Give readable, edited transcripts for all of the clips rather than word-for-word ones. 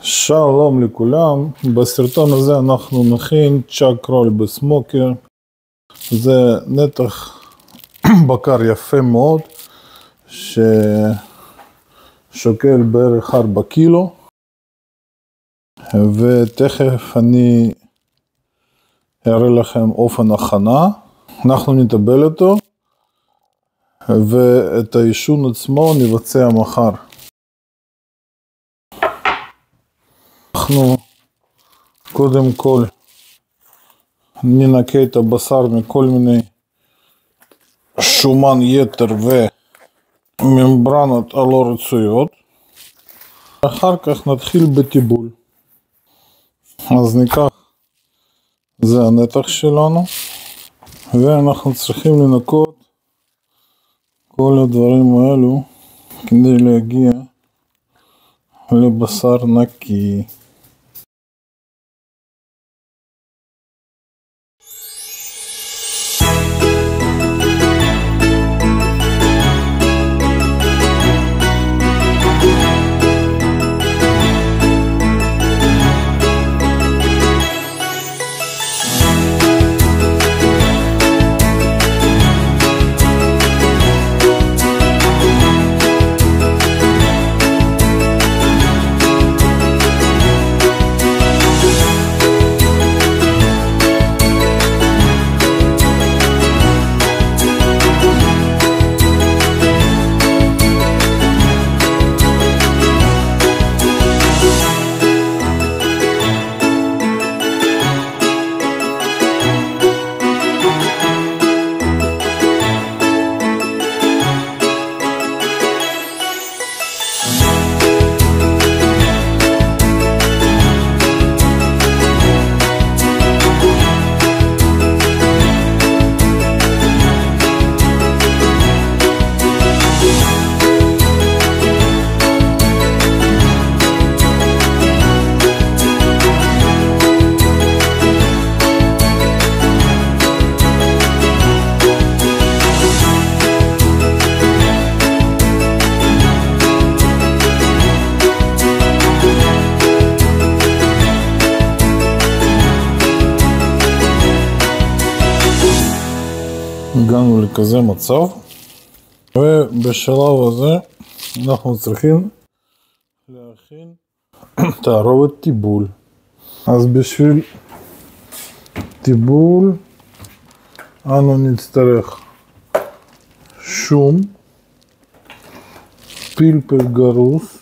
שלום לכולם, בסרטון הזה אנחנו נכין צ'אק רול בסמוקר. זה נתח בקר יפה מאוד ששוקל בערך 4 קילו, ותכף אני אראה לכם אופן הכנה. אנחנו נטבל אותו ואת העישון עצמו נבצע מחר. אנחנו קודם כל ננקה את הבשר מכל מיני שומן יתר וממברנות הלא רצויות. אחר כך נתחיל בטיבול. אז ניקח, זה הנתח שלנו, ואנחנו צריכים לנקות כל הדברים האלו כדי להגיע לבשר נקי. הגענו לכזה מצב, ובשלב הזה אנחנו צריכים להכין תערובת טיבול. אז בשביל טיבול אנו נצטרך שום, פלפל גרוס,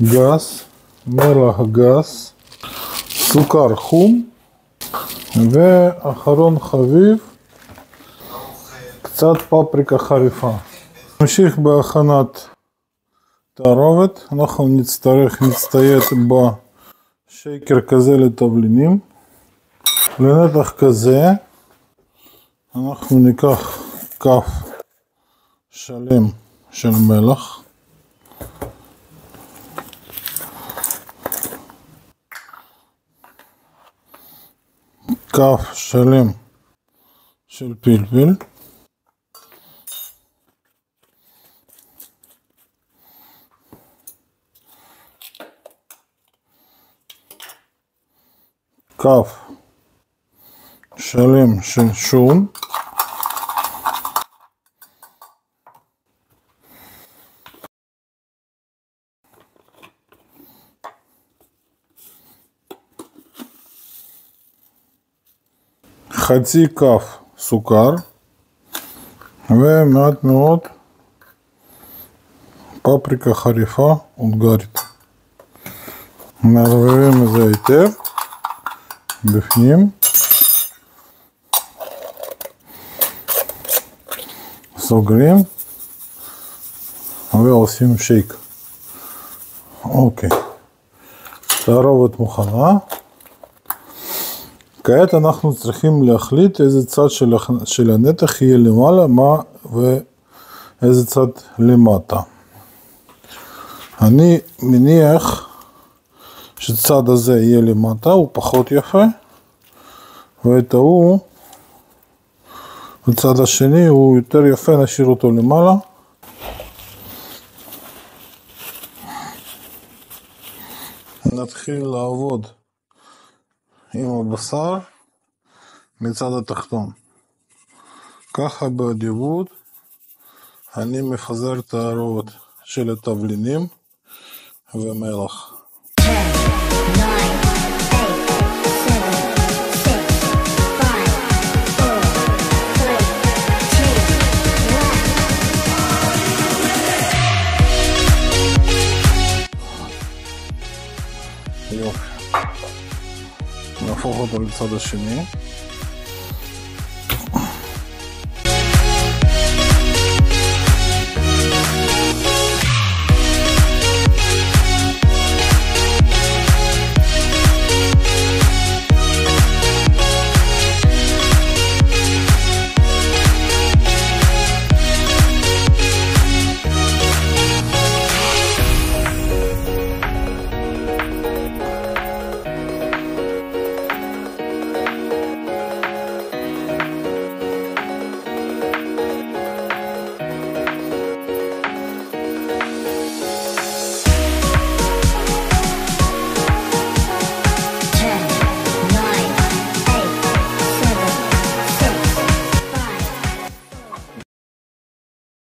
גס, מלח גס, סוכר חום, ואחרון חביב קצת פפריקה חריפה. נמשיך בהכנת תערובת. אנחנו נצטייד בשייקר כזה לתבלינים. לנתח כזה אנחנו ניקח כף שלם של מלח, כף שלם של פלפל, כף שלם של שום, חצי כף סוכר, ומעט מאוד פפריקה חריפה הונגרית. מערבבים את זה היטב בפנים, סוגרים ועושים שייק. אוקיי, תערובת מוכנה. כעת אנחנו צריכים להחליט איזה צד של הנתח יהיה למעלה ואיזה צד למטה. אני מניח שצד הזה יהיה למטה, הוא פחות יפה, ואת ההוא, הצד השני הוא יותר יפה, נשאיר אותו למעלה. נתחיל לעבוד עם הבשר מצד התחתון. ככה באדיבות אני מפזר את הערות של התבלינים ומלח. 10, 9, 8, 7, 6, 5, 4, 3, 2, 1. יופי. נהפוך אותו לצד השני.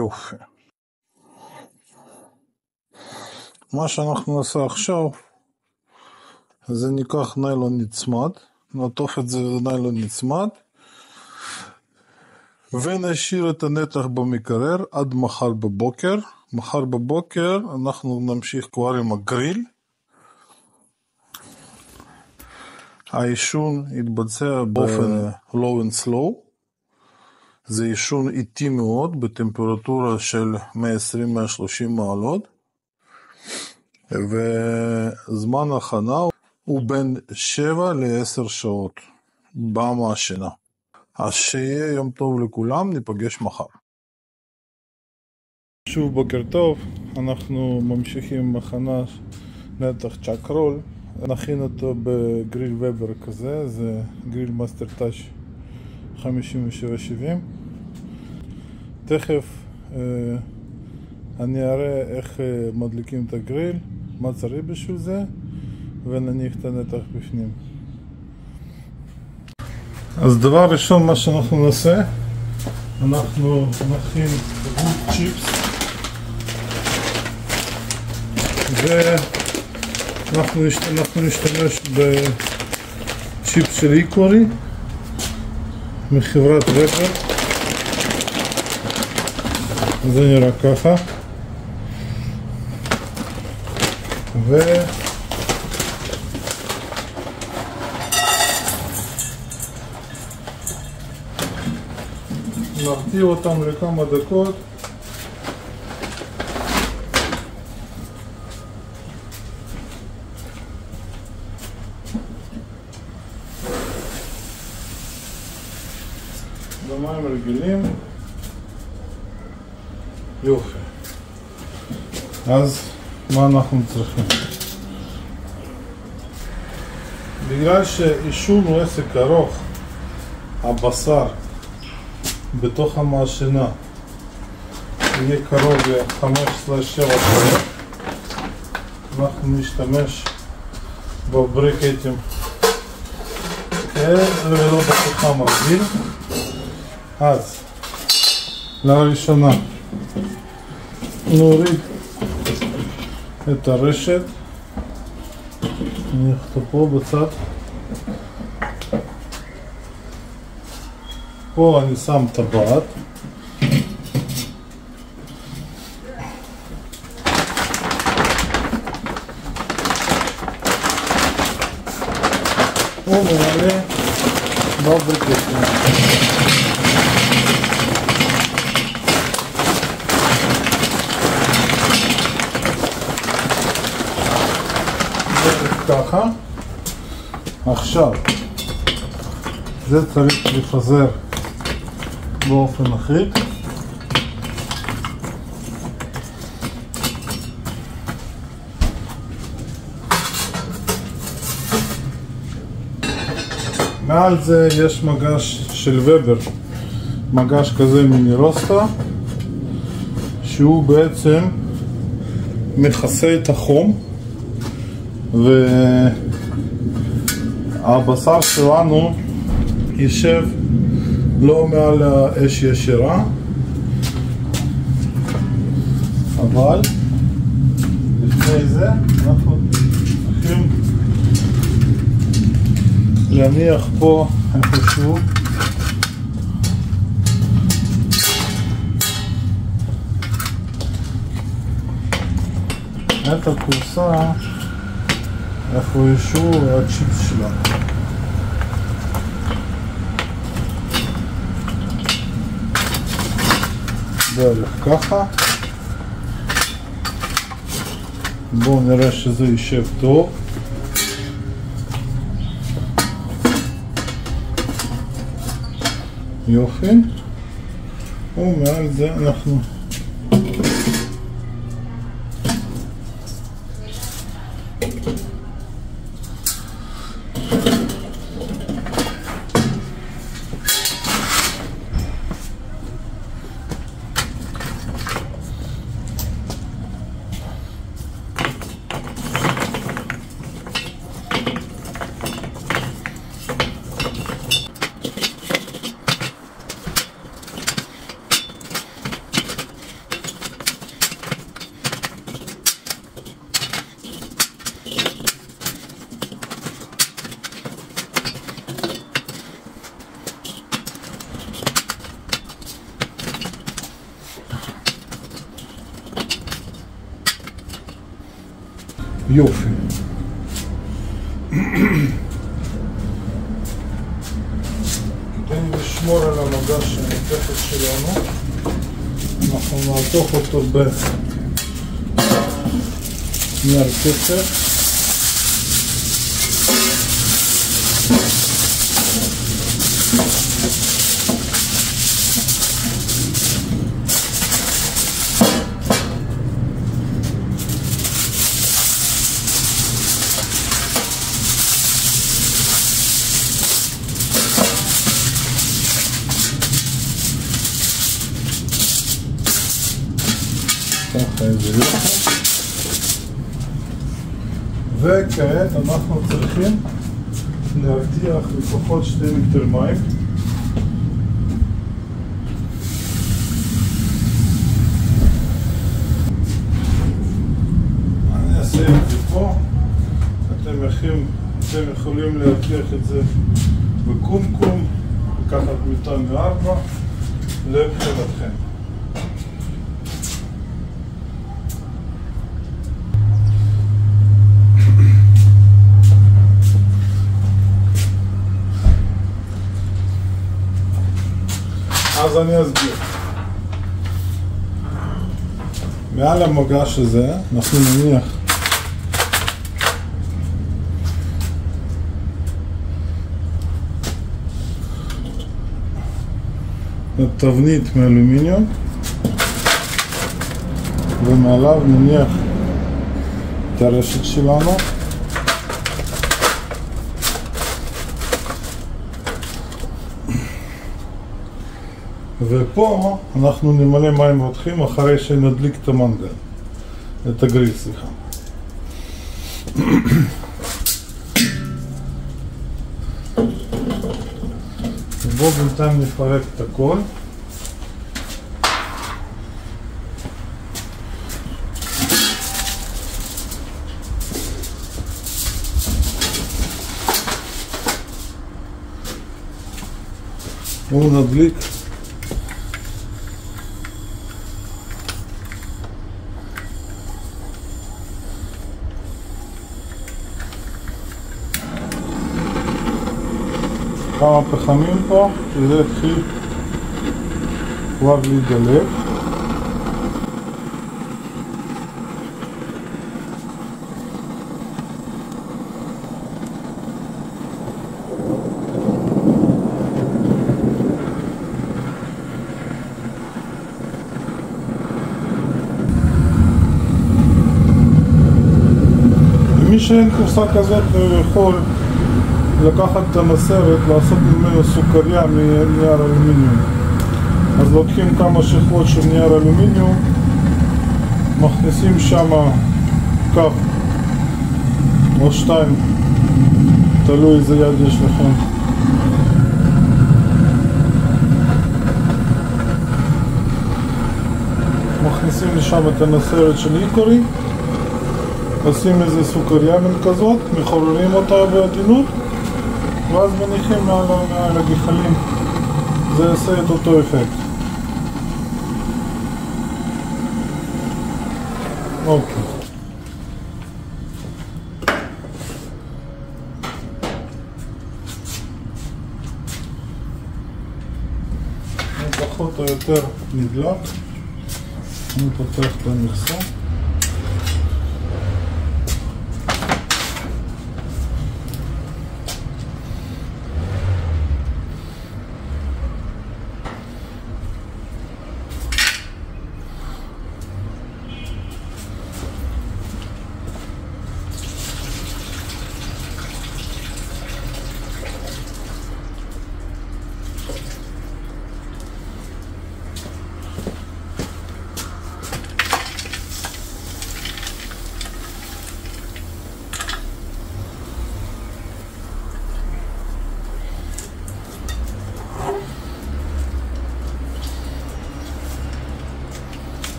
יופי. מה שאנחנו נעשה עכשיו זה ניקח ניילון נצמד, נעטוף את זה לניילון נצמד ונשאיר את הנתח במקרר עד מחר בבוקר. מחר בבוקר אנחנו נמשיך כבר עם הגריל. העישון יתבצע באופן low and slow. זה עישון איטי מאוד בטמפרטורה של 120-130 מעלות, וזמן ההכנה הוא בין 7 ל-10 שעות במעשנה. אז שיהיה יום טוב לכולם, ניפגש מחר. שוב בוקר טוב, אנחנו ממשיכים עם הכנה נתח צ'אק רול. נכין אותו בגריל ובר כזה, זה גריל מאסטר טאץ' 57-70. תכף אני אראה איך מדליקים את הגריל, מה צריך בשביל זה, ונניח את הנתח בפנים. אז דבר ראשון מה שאנחנו נעשה, אנחנו נכין ווד צ'יפס, ואנחנו נשתמש בצ'יפס של איקורי מחברת ובר. זה נראה ככה, נרתיע אותם לכמה דקות. במים רגילים. יופי. אז מה אנחנו צריכים? בגלל שעישון הוא עסק ארוך, הבשר בתוך המעשנה יהיה קרוב ל-5-7 שעות. אנחנו נשתמש בבריקטים ולא בפחם רגיל. אז לראשונה נוריד את הרשת, נניח אותו פה בצד. פה אני שם טבעת, וממלא בבריקטים. ככה. עכשיו זה צריך לפזר באופן אחיד. מעל זה יש מגש של ובר, מגש כזה מיני רוסטה, שהוא בעצם מכסה את החום והבשר שלנו יישב לא מעל האש ישירה, אבל לפני זה אנחנו צריכים להניח פה איפשהו את הכורסה, איפשהו הצ'יפס שלנו. בערך ככה. בואו נראה שזה יישב טוב. יופי. ומעל זה אנחנו יופי. כדי לשמור על המגש המתכת שלנו, אנחנו נעטוף אותו בנייר קצף. ככה איזה יופי. וכעת אנחנו צריכים להבטיח לפחות 2 ליטר מים. אני אעשה את זה פה. אתם יכולים להבטיח את זה בקומקום, לקחת מטען מ4 לבחינתכם. אז אני אסביר. מעל המגש הזה אנחנו נניח תבנית מאלומיניום, ומעליו נניח את הרשת שלנו. ופה אנחנו נמלא מים רותחים אחרי שנדליק את המנגל, את הגריל, סליחה. בואו בינתיים נפרק את הכל. בואו נדליק. כמה פחמים פה, שזה התחיל כבר להידלק. מי שאין קופסה כזאת יכול לקחת את המסרת, לעשות ממנו סוכריה מנייר אלומיניום. אז לוקחים כמה שכבות של נייר אלומיניום, מכניסים שם כף או 2, תלוי איזה יד יש לכם. מכניסים לשם את הנסרת של איקורי, עושים איזה סוכריה כזאת, מחוררים אותה בעדינות, ואז מניחים מעל הגחלים. זה יעשה את אותו אפקט. אוקיי. פחות או יותר נדלק. אני פותח את המכסה.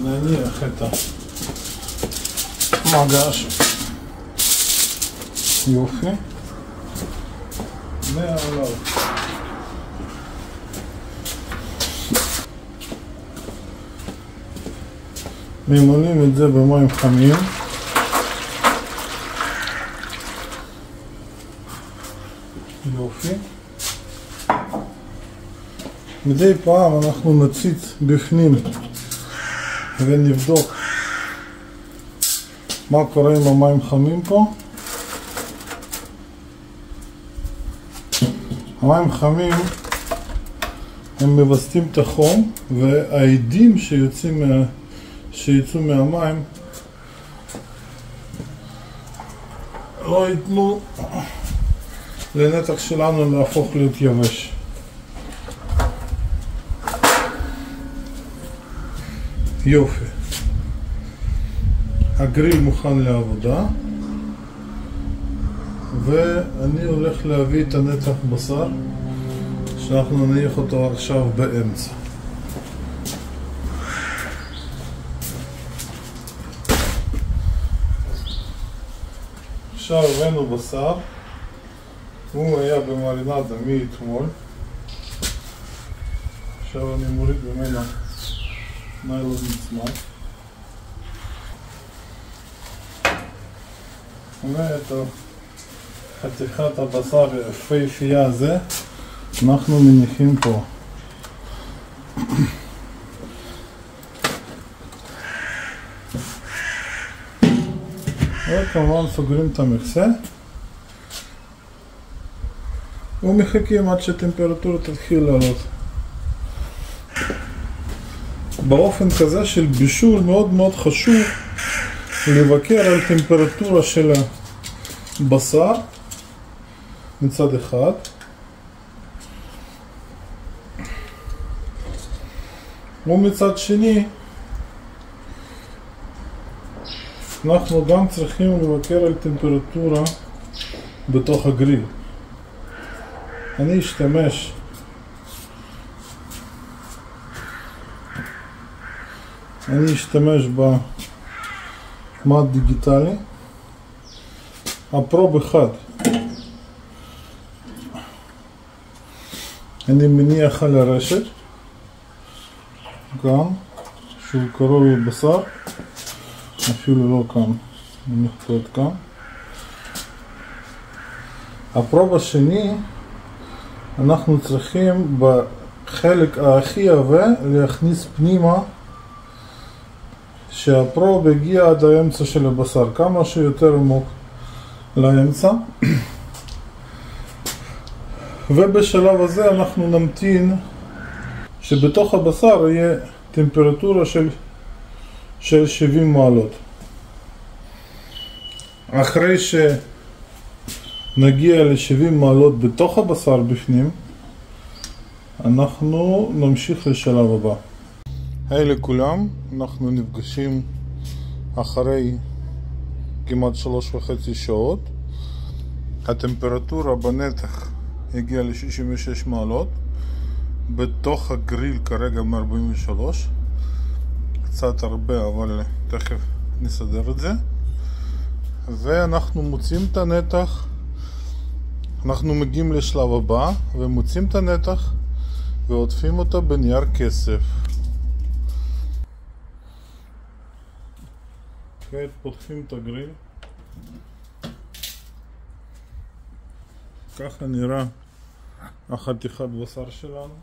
נניח את המגש, יופי, ועליו ממלאים את זה במים חמים. יופי. מדי פעם אנחנו נציץ בפנים ונבדוק מה קורה עם המים חמים פה. המים חמים הם מבסטים את החום, והעדים שיצאו מהמים לא ייתנו לנתח שלנו להפוך להיות יבש. יופי. הגריל מוכן לעבודה, ואני הולך להביא את הנתח בשר שאנחנו נניח אותו עכשיו באמצע. עכשיו הבאנו בשר, הוא היה במרינדה מאתמול. עכשיו אני מוריד ממנו ניילון מצמח. ואת חתיכת הבשר היפהפייה הזה אנחנו מניחים פה. וכמובן סוגרים את המכסה ומחכים עד שהטמפרטורה תתחיל לעלות. באופן כזה של בישול מאוד מאוד חשוב לבקר על טמפרטורה של הבשר מצד אחד, ומצד שני אנחנו גם צריכים לבקר על טמפרטורה בתוך הגריל. אני אשתמש במד דיגיטלי, הפרוב 1. אני מניח על הרשת, גם שהוא קרוב לבשר, אפילו לא כאן, אני נכתוב כאן. הפרוב השני, אנחנו צריכים בחלק הכי עבה להכניס פנימה שהפרוב יגיע עד האמצע של הבשר, כמה שיותר עמוק לאמצע. ובשלב הזה אנחנו נמתין שבתוך הבשר יהיה טמפרטורה של 70 מעלות. אחרי שנגיע ל-70 מעלות בתוך הבשר בפנים, אנחנו נמשיך לשלב הבא. היי לכולם, אנחנו נפגשים אחרי כמעט 3.5 שעות. הטמפרטורה בנתח הגיעה ל-66 מעלות. בתוך הגריל כרגע מ-43, קצת הרבה, אבל תכף נסדר את זה. ואנחנו מוצאים את הנתח, אנחנו מגיעים לשלב הבא ומוצאים את הנתח ועוטפים אותו בנייר כסף. כעת פותחים את הגריל. ככה נראה החתיכת בשר שלנו.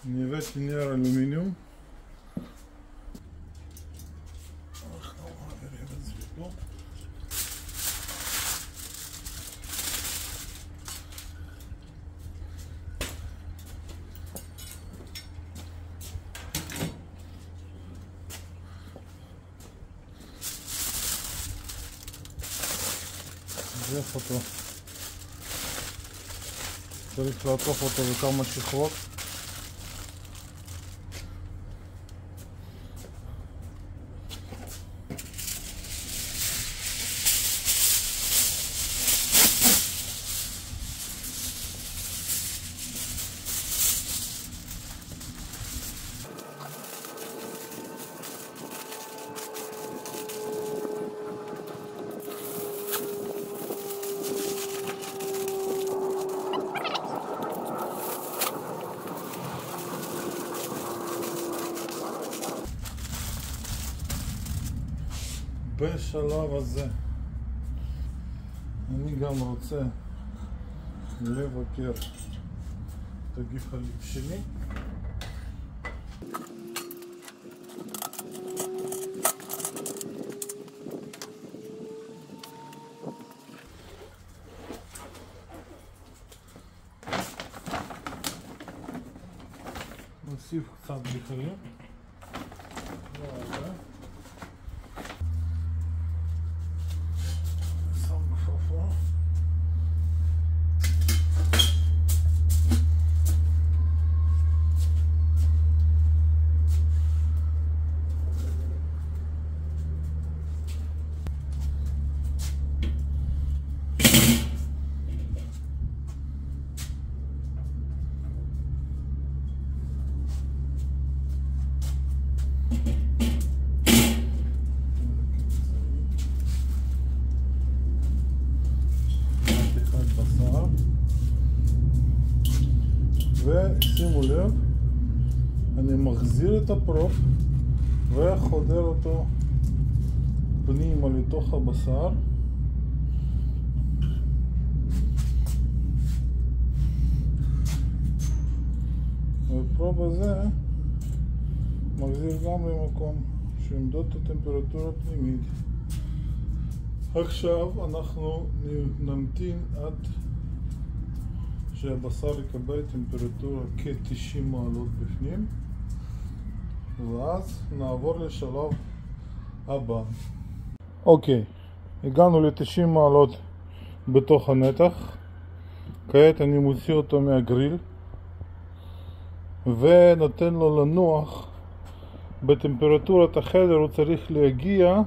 אני הבאתי נייר אלומיניום. אנחנו מעבירים את זה פה. נעטוף אותו. צריך לעטוף אותו בכמה שכבות. בשלב הזה אני גם רוצה לבקר את הגחלים שלי. נוסיף קצת גחלים. עכשיו אני מחזיר את הפרופ וחודר אותו פנימה לתוך הבשר. והפרופ הזה מחזיר גם למקום שימדוד את הטמפרטורה הפנימית. עכשיו אנחנו נמתין עד שהבשר יקבל טמפרטורה כ-90 מעלות בפנים, ואז נעבור לשלב הבא. אוקיי, הגענו ל-90 מעלות בתוך הנתח. כעת אני מוציא אותו מהגריל ונותן לו לנוח בטמפרטורת החדר. הוא צריך להגיע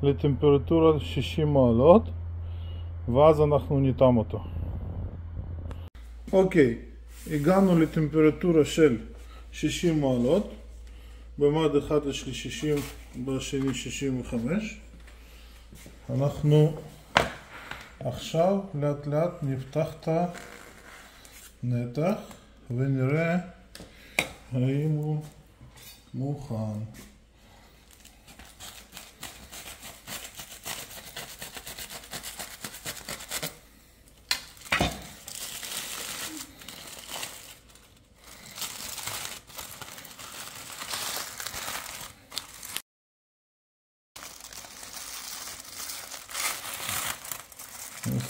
לטמפרטורה 60 מעלות, ואז אנחנו ניתם אותו. אוקיי, הגענו לטמפרטורה של 60 מעלות. במד אחד יש לי 60, בשני 65. אנחנו עכשיו לאט לאט נפתח את הנתח ונראה האם הוא מוכן.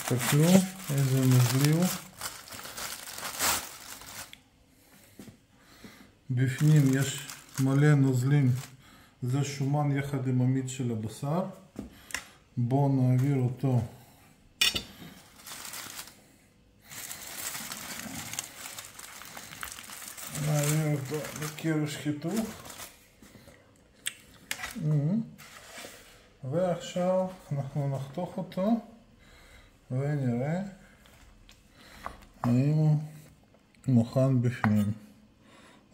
תסתכלו איזה נוזלי הוא. בפנים יש מלא נוזלים, זה שומן יחד עם המיץ של הבשר. בואו נעביר אותו לקרש חיתוך. ועכשיו אנחנו נחתוך אותו ונראה האם הוא מוכן בפנים.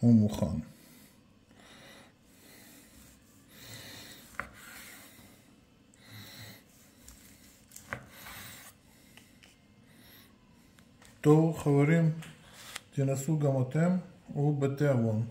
הוא מוכן. טוב חברים, תנסו גם אתם, הוא בתיאבון.